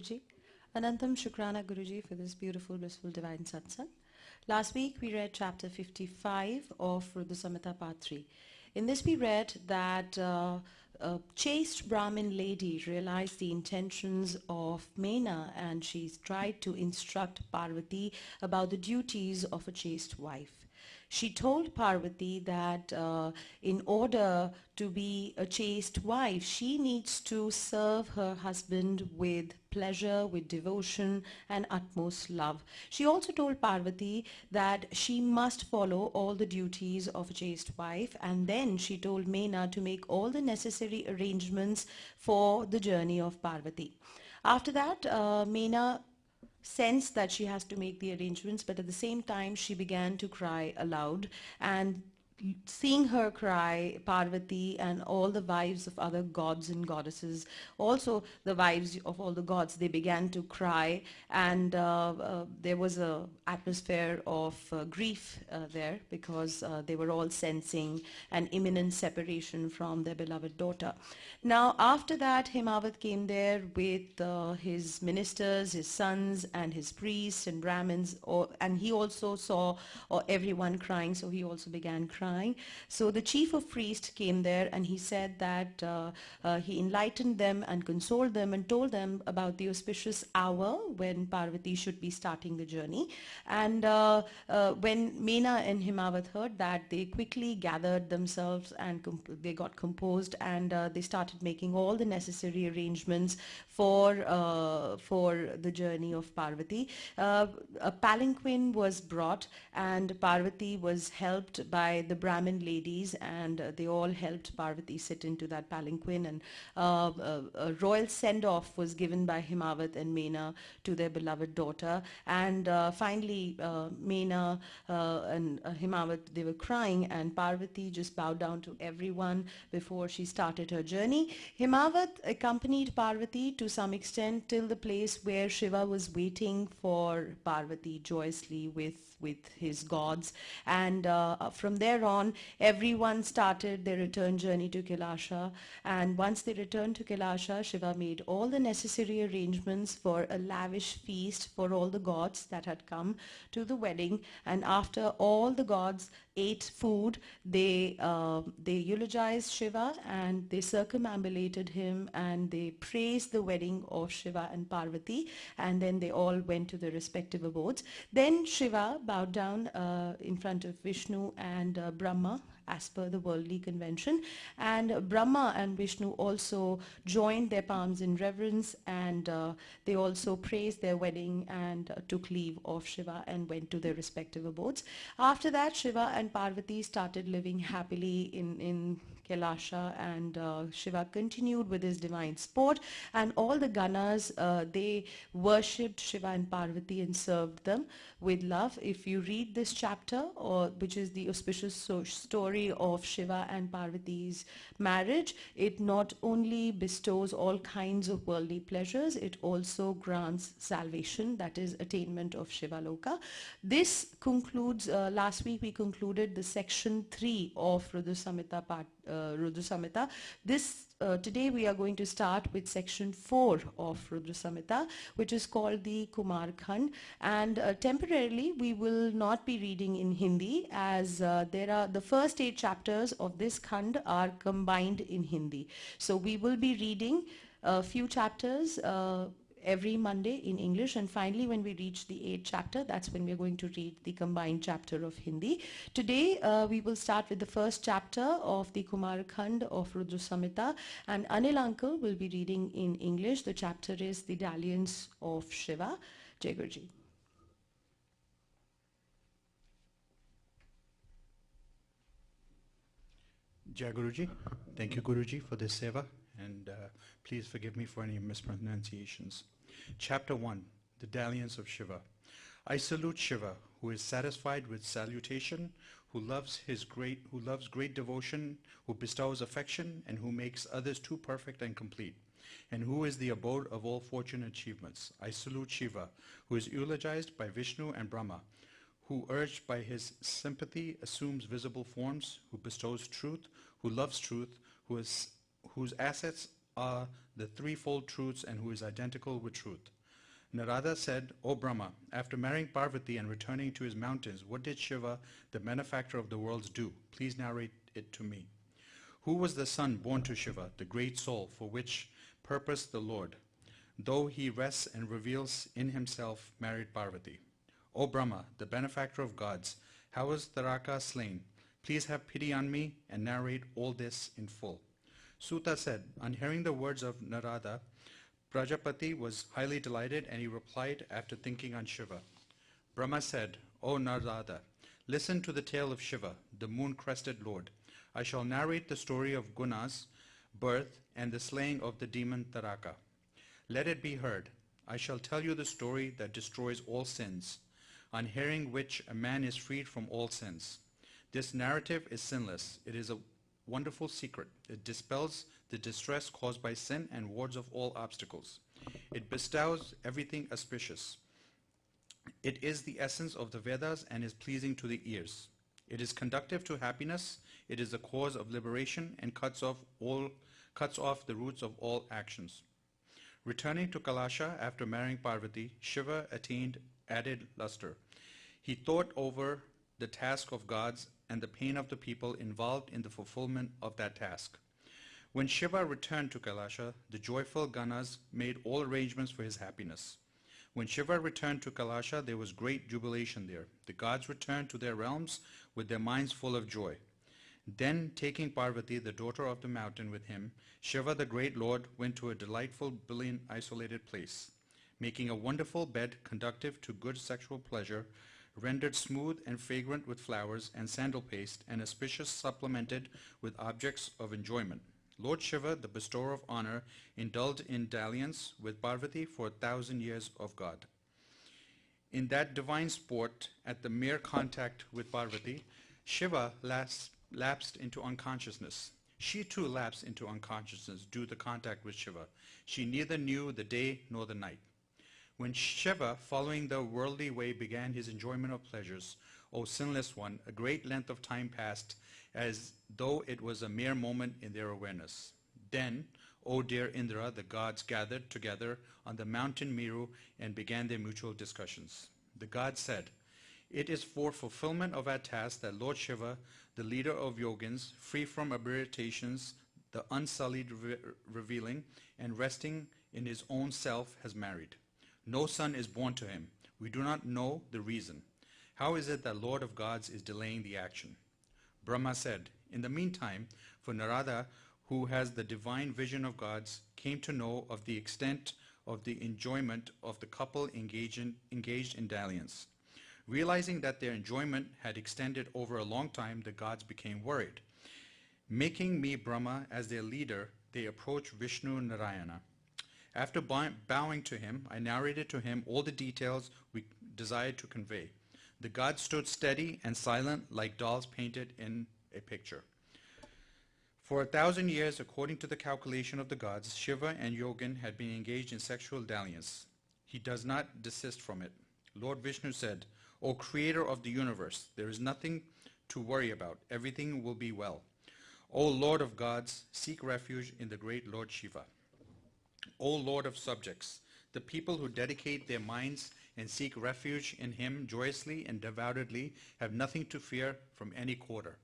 Guruji. Anantam Shukrana Guruji for this beautiful, blissful, divine satsang. Last week we read chapter 55 of Rudra Samhita part 3. In this we read that a chaste Brahmin lady realized the intentions of Mena, and she tried to instruct Parvati about the duties of a chaste wife. She told Parvati that in order to be a chaste wife, she needs to serve her husband with pleasure, with devotion and utmost love. She also told Parvati that she must follow all the duties of a chaste wife, and then she told Mena to make all the necessary arrangements for the journey of Parvati. After that, Mena sensed that she has to make the arrangements, but at the same time she began to cry aloud, and seeing her cry, Parvati and all the wives of other gods and goddesses, also the wives of all the gods, they began to cry, and there was a atmosphere of grief there, because they were all sensing an imminent separation from their beloved daughter. Now after that, Himavat came there with his ministers, his sons and his priests and Brahmins, and he also saw everyone crying, so he also began crying. So the chief of priests came there, and he said that he enlightened them and consoled them and told them about the auspicious hour when Parvati should be starting the journey. And when Mena and Himavat heard that, they quickly gathered themselves and they got composed, and they started making all the necessary arrangements for the journey of Parvati. A palanquin was brought, and Parvati was helped by the Brahmin ladies, and they all helped Parvati sit into that palanquin, and a royal send-off was given by Himavat and Mena to their beloved daughter. And finally, Mena and Himavat, they were crying, and Parvati just bowed down to everyone before she started her journey. Himavat accompanied Parvati to some extent till the place where Shiva was waiting for Parvati joyously with his gods, and from there on everyone started their return journey to Kailasha. And once they returned to Kailasha, Shiva made all the necessary arrangements for a lavish feast for all the gods that had come to the wedding. And after all the gods ate food, they eulogized Shiva, and they circumambulated him, and they praised the wedding of Shiva and Parvati, and then they all went to their respective abodes. Then Shiva bowed down in front of Vishnu and Brahma, as per the worldly convention, and Brahma and Vishnu also joined their palms in reverence, and they also praised their wedding and took leave of Shiva and went to their respective abodes. After that, Shiva and Parvati started living happily in Kailasha, and Shiva continued with his divine sport, and all the Ganas, they worshipped Shiva and Parvati and served them with love. If you read this chapter, which is the auspicious story of Shiva and Parvati's marriage, it not only bestows all kinds of worldly pleasures, it also grants salvation, that is attainment of Shiva Loka. This concludes, last week we concluded the section 3 of Rudra Samhita part Rudra Samhita. Today we are going to start with section 4 of Rudra Samhita, which is called the Kumar Khand, and temporarily we will not be reading in Hindi, as the first 8 chapters of this Khand are combined in Hindi. So we will be reading a few chapters every Monday in English, and finally when we reach the 8th chapter, that's when we're going to read the combined chapter of Hindi. Today we will start with the first chapter of the Kumar Khand of Rudra Samhita, and Anil uncle will be reading in English. The chapter is The Dalliance of Shiva. Jai Guruji. Jai Guruji. Thank you, Guruji, for this seva, and please forgive me for any mispronunciations. Chapter 1, The Dalliance of Shiva. I salute Shiva, who is satisfied with salutation, who loves great devotion, who bestows affection, and who makes others too perfect and complete, and who is the abode of all fortune achievements. I salute Shiva, who is eulogized by Vishnu and Brahma, who urged by his sympathy assumes visible forms, who bestows truth, who loves truth, whose assets are the threefold truths, and who is identical with truth. Narada said, O Brahma, after marrying Parvati and returning to his mountains, what did Shiva, the benefactor of the worlds, do? Please narrate it to me. Who was the son born to Shiva, the great soul, for which purpose the Lord, though he rests and reveals in himself, married Parvati? O Brahma, the benefactor of gods, how was Taraka slain? Please have pity on me and narrate all this in full. Suta said, on hearing the words of Narada, Prajapati was highly delighted, and he replied after thinking on Shiva. Brahma said, O Narada, listen to the tale of Shiva, the moon-crested lord. I shall narrate the story of Guna's birth and the slaying of the demon Taraka. Let it be heard. I shall tell you the story that destroys all sins, on hearing which a man is freed from all sins. This narrative is sinless. It is a wonderful secret. It dispels the distress caused by sin and wards off all obstacles. It bestows everything auspicious. It is the essence of the Vedas and is pleasing to the ears. It is conducive to happiness. It is the cause of liberation and cuts off the roots of all actions. Returning to Kailasha after marrying Parvati, Shiva attained added luster. He thought over the task of gods and the pain of the people involved in the fulfillment of that task. When Shiva returned to Kailasha, the joyful Ganas made all arrangements for his happiness. When Shiva returned to Kailasha, there was great jubilation there. The gods returned to their realms with their minds full of joy. Then, taking Parvati, the daughter of the mountain, with him, Shiva, the great lord, went to a delightful, brilliant, isolated place, making a wonderful bed conducive to good sexual pleasure, rendered smooth and fragrant with flowers and sandal paste, and auspicious supplemented with objects of enjoyment. Lord Shiva, the bestower of honor, indulged in dalliance with Parvati for 1,000 years of God. In that divine sport, at the mere contact with Parvati, Shiva lapsed into unconsciousness. She too lapsed into unconsciousness due to the contact with Shiva. She neither knew the day nor the night. When Shiva, following the worldly way, began his enjoyment of pleasures, O sinless one, a great length of time passed, as though it was a mere moment in their awareness. Then, O dear Indra, the gods gathered together on the mountain Meru and began their mutual discussions. The gods said, it is for fulfillment of our task that Lord Shiva, the leader of yogins, free from aberrations, the unsullied revealing, and resting in his own self, has married. No son is born to him. We do not know the reason. How is it that Lord of gods is delaying the action? Brahma said, in the meantime, for Narada, who has the divine vision of gods, came to know of the extent of the enjoyment of the couple engaged in dalliance. Realizing that their enjoyment had extended over a long time, the gods became worried. Making me Brahma as their leader, they approached Vishnu Narayana. After bowing to him, I narrated to him all the details we desired to convey. The gods stood steady and silent like dolls painted in a picture. For 1,000 years, according to the calculation of the gods, Shiva and Yogin had been engaged in sexual dalliance. He does not desist from it. Lord Vishnu said, O creator of the universe, there is nothing to worry about. Everything will be well. O Lord of gods, seek refuge in the great Lord Shiva. O Lord of subjects, the people who dedicate their minds and seek refuge in him joyously and devoutly have nothing to fear from any quarter.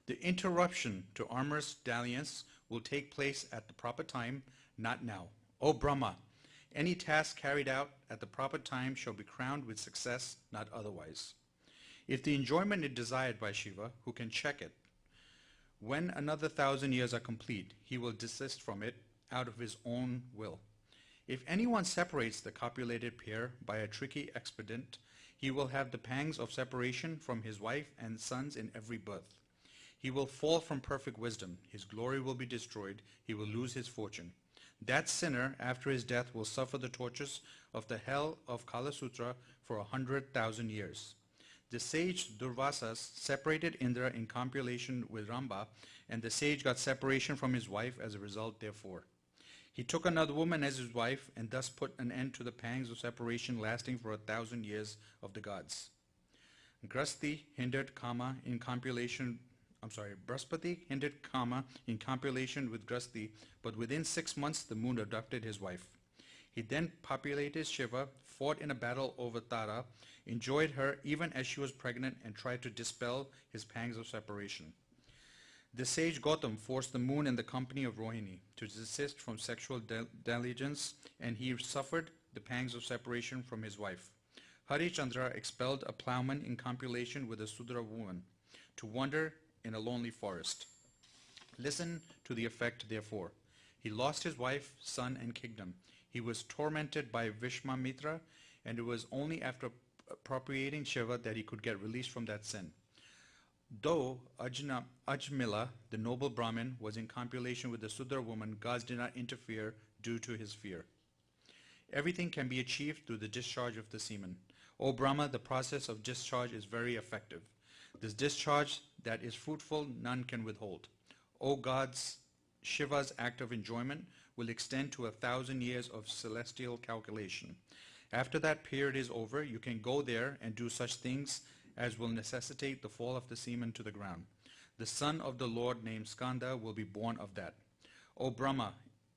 The interruption to amorous dalliance will take place at the proper time, not now. O Brahma, any task carried out at the proper time shall be crowned with success, not otherwise. If the enjoyment is desired by Shiva, who can check it? When another 1,000 years are complete, he will desist from it out of his own will. If anyone separates the copulated pair by a tricky expedient, he will have the pangs of separation from his wife and sons in every birth. He will fall from perfect wisdom. His glory will be destroyed. He will lose his fortune. That sinner, after his death, will suffer the tortures of the hell of Kalasutra for 100,000 years. The sage Durvasas separated Indra in copulation with Ramba, and the sage got separation from his wife as a result therefore. He took another woman as his wife, and thus put an end to the pangs of separation lasting for 1,000 years of the gods. Grasti hindered Kama in copulation. Brahaspati hindered Kama in copulation with Grasti, but within 6 months the moon abducted his wife. He then populated Shiva, fought in a battle over Tara, enjoyed her even as she was pregnant, and tried to dispel his pangs of separation. The sage Gautam forced the moon in the company of Rohini to desist from sexual dalliance, and he suffered the pangs of separation from his wife. Harichandra expelled a plowman in copulation with a Sudra woman to wander in a lonely forest. Listen to the effect, therefore. He lost his wife, son, and kingdom. He was tormented by Vishwamitra, and it was only after appropriating Shiva that he could get released from that sin. Though Ajmila, the noble Brahmin, was in copulation with the Sudra woman, gods did not interfere due to his fear. Everything can be achieved through the discharge of the semen. O Brahma, the process of discharge is very effective. This discharge that is fruitful, none can withhold. O gods, Shiva's act of enjoyment will extend to 1,000 years of celestial calculation. After that period is over, you can go there and do such things as will necessitate the fall of the semen to the ground. The son of the Lord named Skanda will be born of that. O Brahma,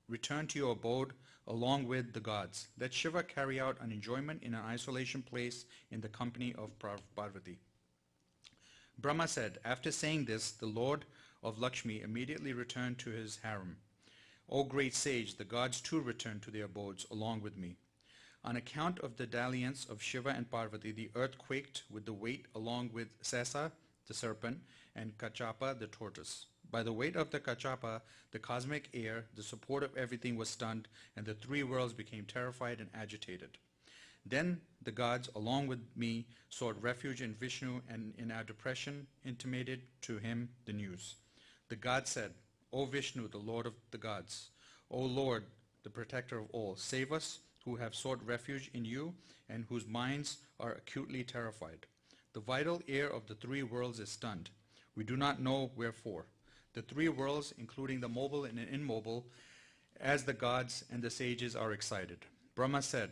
return to your abode along with the gods. Let Shiva carry out an enjoyment in an isolation place in the company of Parvati. Brahma said, after saying this, the Lord of Lakshmi immediately returned to his harem. O great sage, the gods too returned to their abodes along with me. On account of the dalliance of Shiva and Parvati, the earth quaked with the weight along with Sesa, the serpent, and Kachapa, the tortoise. By the weight of the Kachapa, the cosmic air, the support of everything was stunned, and the three worlds became terrified and agitated. Then the gods, along with me, sought refuge in Vishnu, and in our depression intimated to him the news. The gods said, O Vishnu, the Lord of the gods, O Lord, the protector of all, save us who have sought refuge in you and whose minds are acutely terrified. The vital air of the three worlds is stunned. We do not know wherefore. The three worlds, including the mobile and immobile, as the gods and the sages are excited. Brahma said,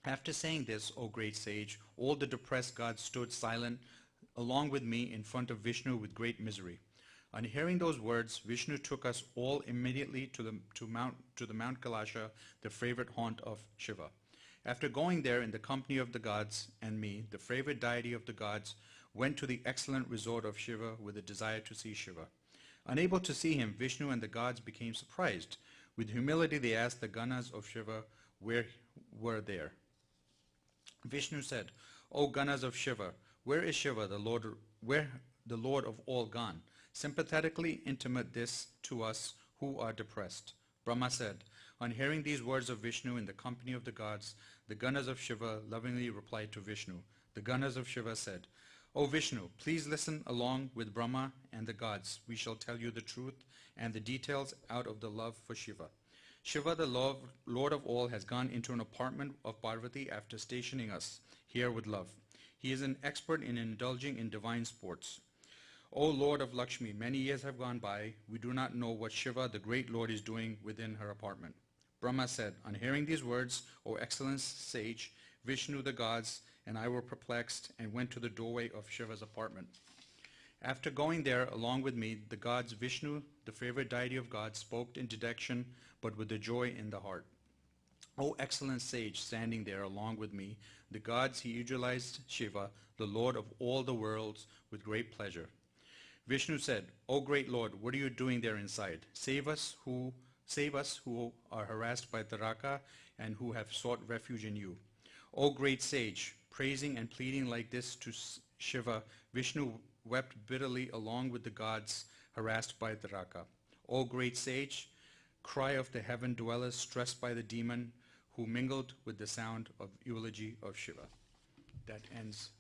after saying this, O great sage, all the depressed gods stood silent along with me in front of Vishnu with great misery. On hearing those words, Vishnu took us all immediately to the Mount Kailasha, the favorite haunt of Shiva. After going there in the company of the gods and me, the favorite deity of the gods went to the excellent resort of Shiva with a desire to see Shiva. Unable to see him, Vishnu and the gods became surprised. With humility they asked the Ganas of Shiva where were there. Vishnu said, O Ganas of Shiva, where is Shiva, where the Lord of all gone? Sympathetically intimate this to us who are depressed. Brahma said, on hearing these words of Vishnu in the company of the gods, the Ganas of Shiva lovingly replied to Vishnu. The Ganas of Shiva said, O Vishnu, please listen along with Brahma and the gods. We shall tell you the truth and the details out of the love for Shiva. Shiva, the Lord of all, has gone into an apartment of Parvati after stationing us here with love. He is an expert in indulging in divine sports. O Lord of Lakshmi, many years have gone by. We do not know what Shiva, the great Lord, is doing within her apartment. Brahma said, on hearing these words, O excellent sage, Vishnu, the gods, and I were perplexed and went to the doorway of Shiva's apartment. After going there along with me, the gods Vishnu, the favorite deity of gods, spoke in dejection, but with the joy in the heart. O excellent sage, standing there along with me, the gods, he utilized Shiva, the Lord of all the worlds, with great pleasure. Vishnu said, O great Lord, what are you doing there inside? Save us who are harassed by Taraka and who have sought refuge in you. O great sage, praising and pleading like this to Shiva, Vishnu wept bitterly along with the gods harassed by Taraka. O great sage, cry of the heaven dwellers stressed by the demon who mingled with the sound of eulogy of Shiva. That ends